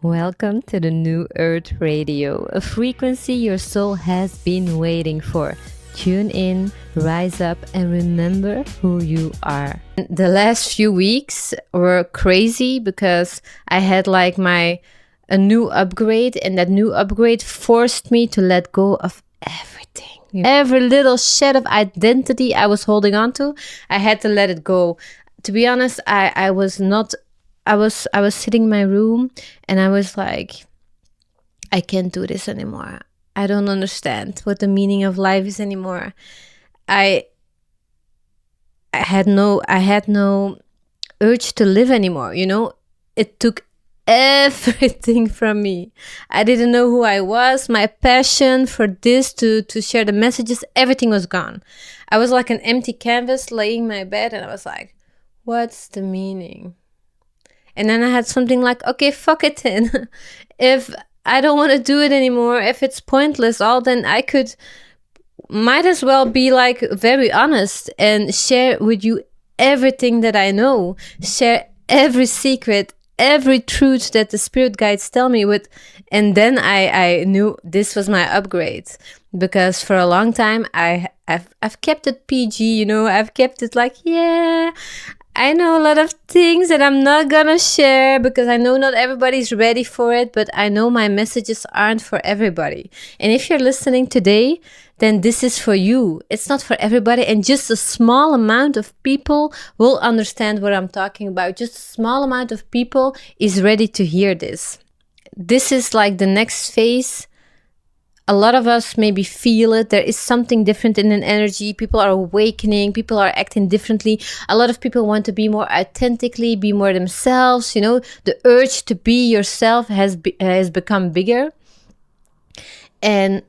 Welcome to the New Earth Radio, a frequency your soul has been waiting for. Tune in, rise up, and remember who you are. The last few weeks were crazy because I had a new upgrade, and that new upgrade forced me to let go of everything. Every little shed of identity I was holding on to, I had to let it go. To be honest, I was sitting in my room and I was like, I can't do this anymore. I don't understand what the meaning of life is anymore. I had no urge to live anymore. It took everything from me. I didn't know who I was. My passion for this to share the messages, everything was gone. I was like an empty canvas laying in my bed, and I was like, what's the meaning? And then I had something like, okay, fuck it then. If I don't want to do it anymore, if it's pointless, then I might as well be like very honest and share with you everything that I know, share every secret, every truth that the spirit guides tell me with. And then I knew this was my upgrade, because for a long time I've kept it PG, I've kept it like, yeah, I know a lot of things that I'm not gonna share because I know not everybody's ready for it, but I know my messages aren't for everybody. And if you're listening today, then this is for you. It's not for everybody, and just a small amount of people will understand what I'm talking about. Just a small amount of people is ready to hear this. This is like the next phase. A lot of us maybe feel it. There is something different in an energy. People are awakening. People are acting differently. A lot of people want to be more authentically, be more themselves. The urge to be yourself has become bigger. And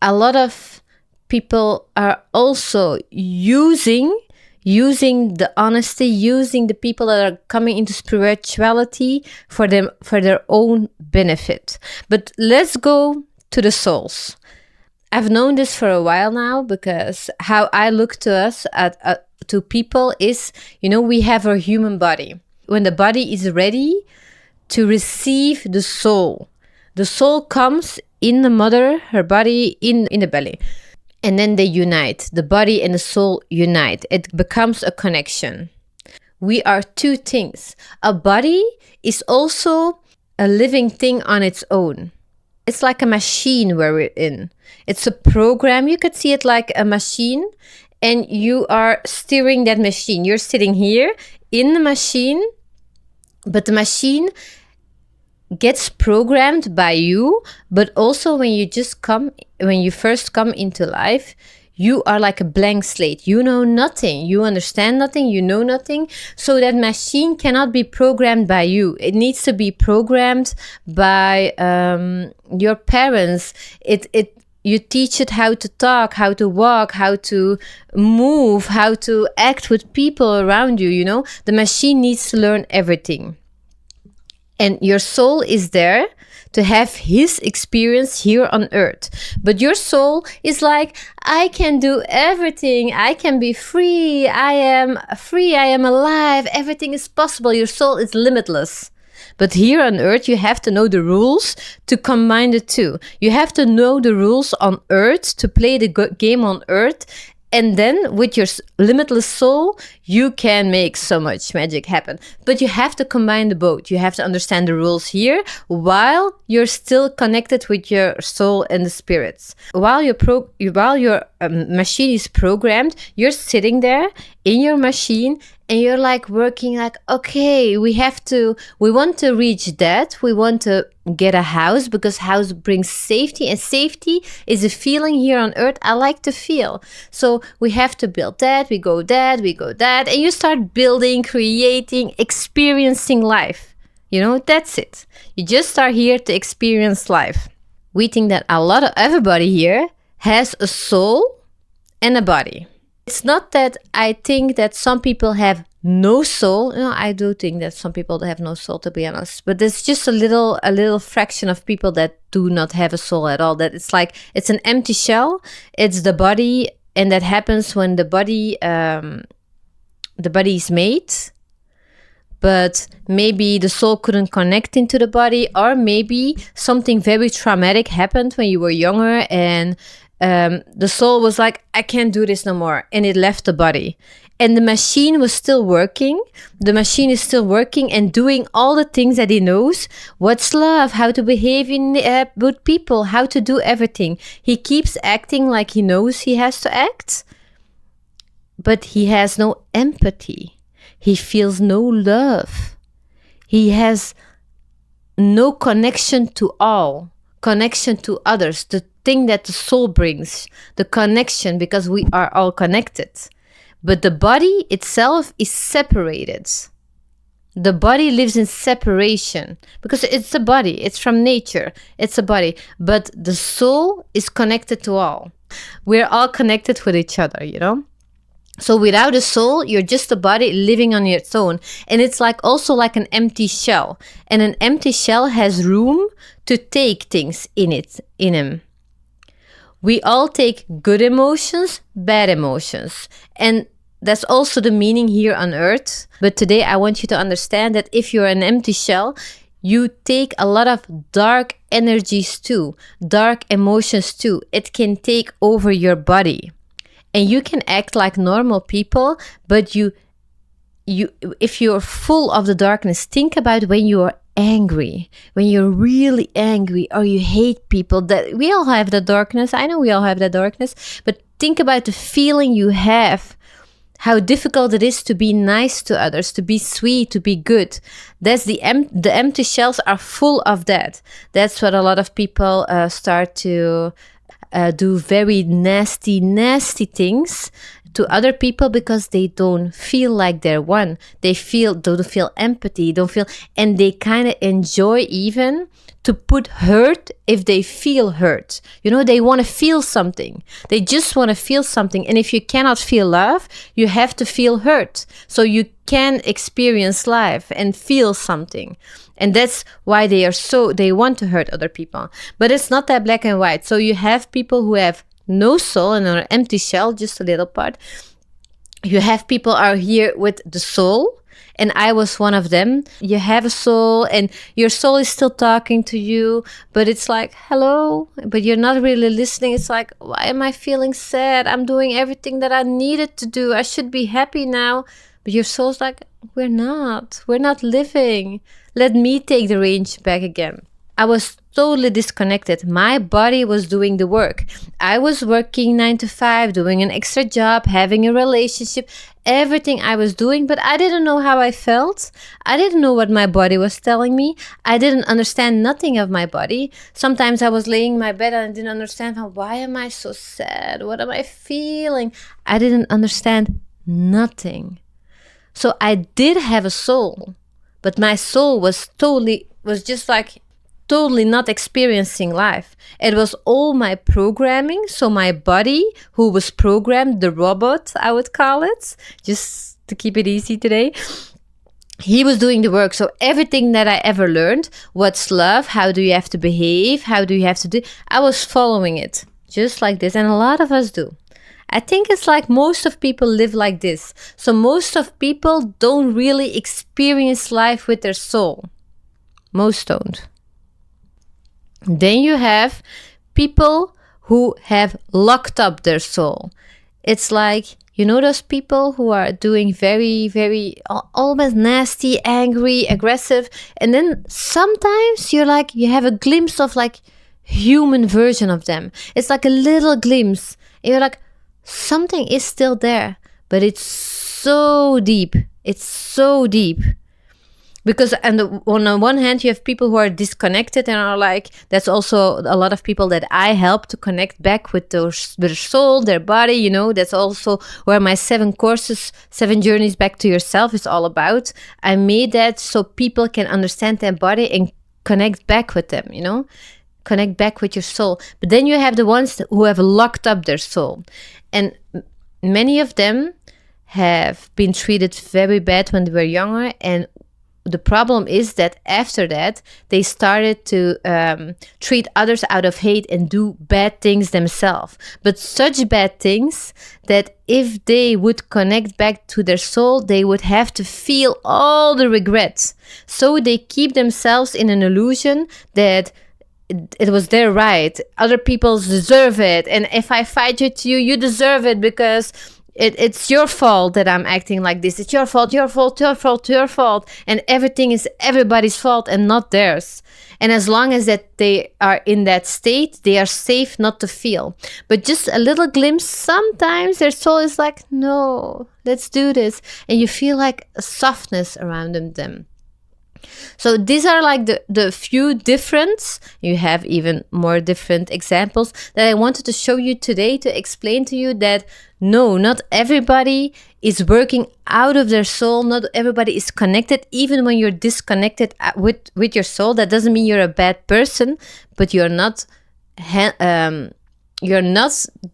a lot of people are also using the honesty, using the people that are coming into spirituality for their own benefit. But let's go to the souls. I've known this for a while now, because how I look to us, to people is, we have our human body. When the body is ready to receive the soul comes in the mother, her body in the belly. And then they unite. The body and the soul unite. It becomes a connection. We are two things. A body is also a living thing on its own. It's like a machine where we're in. It's a program. You could see it like a machine, and you are steering that machine. You're sitting here in the machine, but the machine gets programmed by you. But also when you first come into life, you are like a blank slate. You know nothing. You understand nothing. You know nothing. So that machine cannot be programmed by you. It needs to be programmed by your parents. You teach it how to talk, how to walk, how to move, how to act with people around you. The machine needs to learn everything. And your soul is there to have his experience here on earth. But your soul is like, I can do everything. I can be free. I am free. I am alive. Everything is possible. Your soul is limitless. But here on earth, you have to know the rules to combine the two. You have to know the rules on earth to play the game on earth. And then with your limitless soul, you can make so much magic happen. But you have to combine the both. You have to understand the rules here while you're still connected with your soul and the spirits. While your machine is programmed, you're sitting there in your machine, and you're like working like, okay, we want to reach that. We want to get a house, because house brings safety, and safety is a feeling here on earth I like to feel. So we have to build that, we go that, and you start building, creating, experiencing life. That's it. You just start here to experience life. We think that everybody here has a soul and a body. It's not that I think that some people have no soul. I do think that some people have no soul, to be honest. But there's just a little fraction of people that do not have a soul at all. That it's an empty shell. It's the body, and that happens when the body is made. but maybe the soul couldn't connect into the body, or maybe something very traumatic happened when you were younger, and the soul was like, I can't do this no more, and it left the body. And the machine was still working. The machine is still working and doing all the things that he knows. What's love? How to behave with people? How to do everything. He keeps acting like he knows he has to act, but he has no empathy. He feels no love. He has no connection to all, connection to others, the thing that the soul brings, the connection, because we are all connected. But the body itself is separated. The body lives in separation because it's a body. It's from nature. It's a body. But the soul is connected to all. We're all connected with each other, you know? So without a soul, you're just a body living on its own. And it's like also like an empty shell. And an empty shell has room to take things in him. We all take good emotions, bad emotions. And that's also the meaning here on earth. But today I want you to understand that if you're an empty shell, you take a lot of dark energies too, dark emotions too. It can take over your body. And you can act like normal people, but if you're full of the darkness, think about when you are angry, when you're really angry, or you hate people. That we all have the darkness. I know we all have the darkness, but think about the feeling you have, how difficult it is to be nice to others, to be sweet, to be good. That's the empty shells are full of that. That's what a lot of people start to do very nasty things to other people because they don't feel like they're one. They don't feel empathy, and they kind of enjoy even to put hurt if they feel hurt. You know, they want to feel something. They just want to feel something. And if you cannot feel love, you have to feel hurt. So you can experience life and feel something. And that's why they want to hurt other people. But it's not that black and white. So you have people who have no soul and are an empty shell, just a little part. You have people are here with the soul. And I was one of them. You have a soul and your soul is still talking to you, but it's like, hello, but you're not really listening. It's like, why am I feeling sad? I'm doing everything that I needed to do. I should be happy now. But your soul's like, we're not living. Let me take the reins back again. I was totally disconnected. My body was doing the work. I was working 9 to 5, doing an extra job, having a relationship, everything I was doing, but I didn't know how I felt. I didn't know what my body was telling me. I didn't understand nothing of my body. Sometimes I was laying in my bed and I didn't understand why am I so sad? What am I feeling? I didn't understand nothing. So I did have a soul, but my soul was just like totally not experiencing life. It was all my programming. So my body, who was programmed, the robot, I would call it, just to keep it easy today, he was doing the work. So everything that I ever learned, what's love, how do you have to behave, how do you have to do, I was following it just like this. And a lot of us do. I think it's like most of people live like this. So most of people don't really experience life with their soul. Most don't. Then you have people who have locked up their soul. It's like, you know, those people who are doing very, very, almost nasty, angry, aggressive. And then sometimes you have a glimpse of like human version of them. It's like a little glimpse. And you're like, something is still there, but it's so deep. It's so deep. Because on the one hand, you have people who are disconnected and are like, that's also a lot of people that I help to connect back with their soul, their body, you know, that's also where my 7 courses, 7 journeys back to yourself is all about. I made that so people can understand their body and connect back with them, you know, connect back with your soul. But then you have the ones who have locked up their soul. And many of them have been treated very bad when they were younger, and the problem is that after that, they started to treat others out of hate and do bad things themselves. But such bad things that if they would connect back to their soul, they would have to feel all the regrets. So they keep themselves in an illusion that it was their right. Other people deserve it. And if I fight with you, you deserve it because it's your fault that I'm acting like this. It's your fault, your fault, your fault, your fault. And everything is everybody's fault and not theirs. And as long as that they are in that state, they are safe not to feel. But just a little glimpse, sometimes their soul is like, no, let's do this. And you feel like a softness around them. So these are like the few different, you have even more different examples that I wanted to show you today to explain to you that no, not everybody is working out of their soul. Not everybody is connected. Even when you're disconnected with your soul, that doesn't mean you're a bad person, but you're not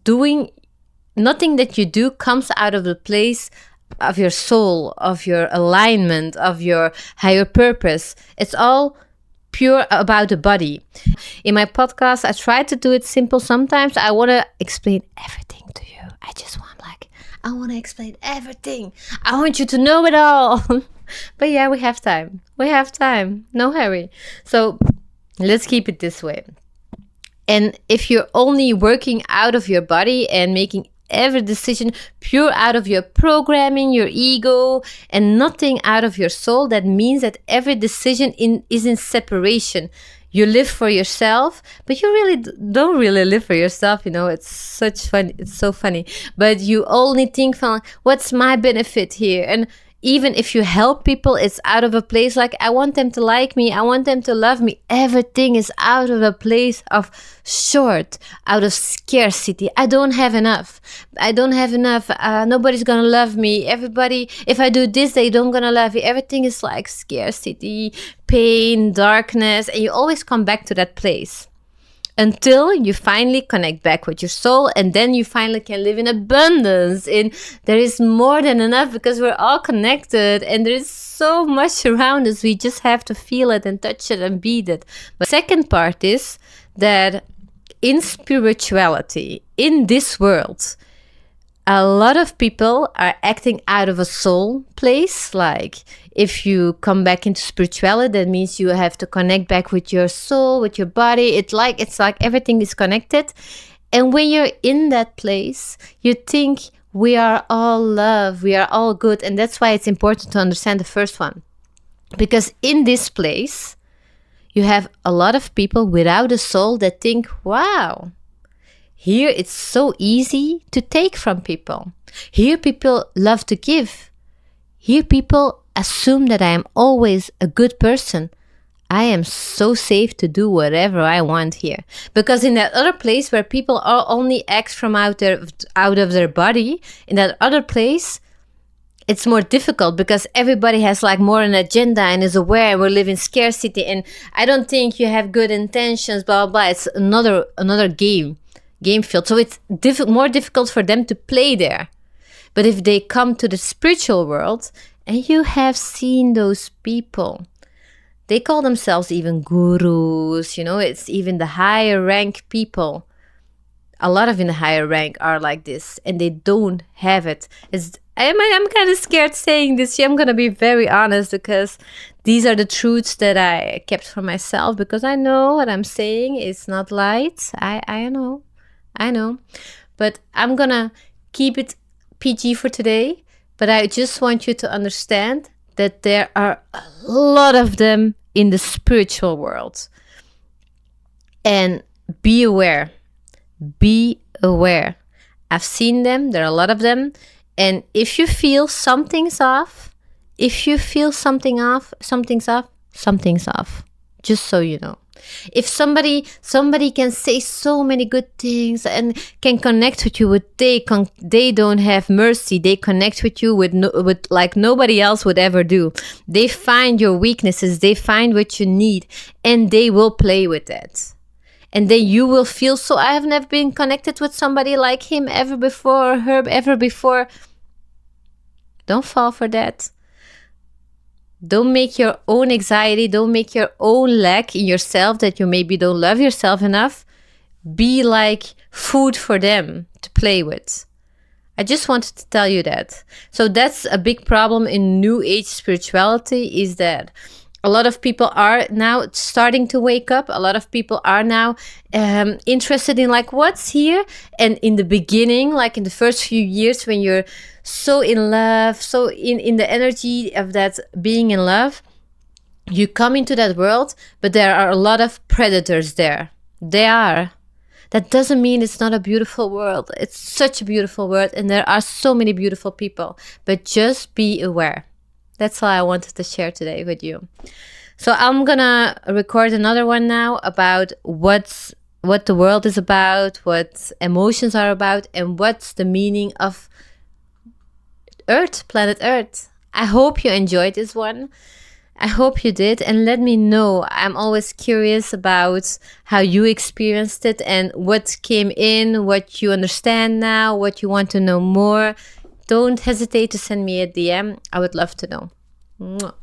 doing, nothing that you do comes out of the place of your soul, of your alignment, of your higher purpose. It's all pure about the body. In my podcast, I try to do it simple. Sometimes I want to explain everything to you. I want to explain everything. I want you to know it all. But yeah, we have time. No hurry. So let's keep it this way. And if you're only working out of your body and making every decision pure out of your programming, your ego, and nothing out of your soul, that means that every decision is in separation. You live for yourself, but you really don't really live for yourself. It's so funny. But you only think from, what's my benefit here? And even if you help people, it's out of a place like, I want them to like me, I want them to love me. Everything is out of a place of out of scarcity. I don't have enough. Nobody's gonna love me. Everybody, if I do this, they don't gonna love me. Everything is like scarcity, pain, darkness, and you always come back to that place. Until you finally connect back with your soul, and then you finally can live in abundance. And there is more than enough because we're all connected and there is so much around us. We just have to feel it and touch it and be it. But the second part is that in spirituality, in this world, a lot of people are acting out of a soul place. Like if you come back into spirituality, that means you have to connect back with your soul, with your body. It's like everything is connected. And when you're in that place, you think we are all love, we are all good. And that's why it's important to understand the first one. Because in this place, you have a lot of people without a soul that think, wow, here it's so easy to take from people. Here people love to give. Here people assume that I am always a good person. I am so safe to do whatever I want here. Because in that other place where people are only act from out of their body, in that other place, it's more difficult because everybody has like more an agenda and is aware we live in scarcity and I don't think you have good intentions, blah, blah, blah. It's another game field. So it's more difficult for them to play there. But if they come to the spiritual world, and you have seen those people, they call themselves even gurus, it's even the higher rank people. A lot of in the higher rank are like this, and they don't have it. I'm kind of scared saying this. I'm going to be very honest because these are the truths that I kept for myself because I know what I'm saying is not light. I know. But I'm going to keep it PG for today. But I just want you to understand that there are a lot of them in the spiritual world. And be aware. Be aware. I've seen them. There are a lot of them. And if you feel something's off, something's off. Just so you know. If somebody can say so many good things and can connect with you with they don't have mercy. They connect with you with like nobody else would ever do. They find your weaknesses. They find what you need and they will play with it. And then you will feel so, I have never been connected with somebody like him ever before, or her ever before. Don't fall for that. Don't make your own anxiety, don't make your own lack in yourself that you maybe don't love yourself enough be like food for them to play with. I just wanted to tell you that. So that's a big problem in New Age spirituality, is that a lot of people are now starting to wake up. A lot of people are now interested in like what's here. And in the beginning, like in the first few years when you're so in love, so in the energy of that being in love, you come into that world, but there are a lot of predators there. They are. That doesn't mean it's not a beautiful world. It's such a beautiful world, and there are so many beautiful people. But just be aware. That's all I wanted to share today with you. So I'm gonna record another one now about what the world is about, what emotions are about, and what's the meaning of Earth, planet Earth. I hope you enjoyed this one. I hope you did, and let me know. I'm always curious about how you experienced it and what came in, what you understand now, what you want to know more. Don't hesitate to send me a DM. I would love to know. Mwah.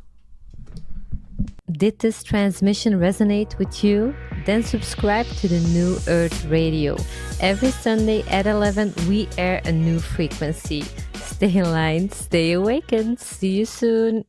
Did this transmission resonate with you? Then subscribe to the New Earth Radio. Every Sunday at 11, we air a new frequency. Stay in line, stay awakened. See you soon.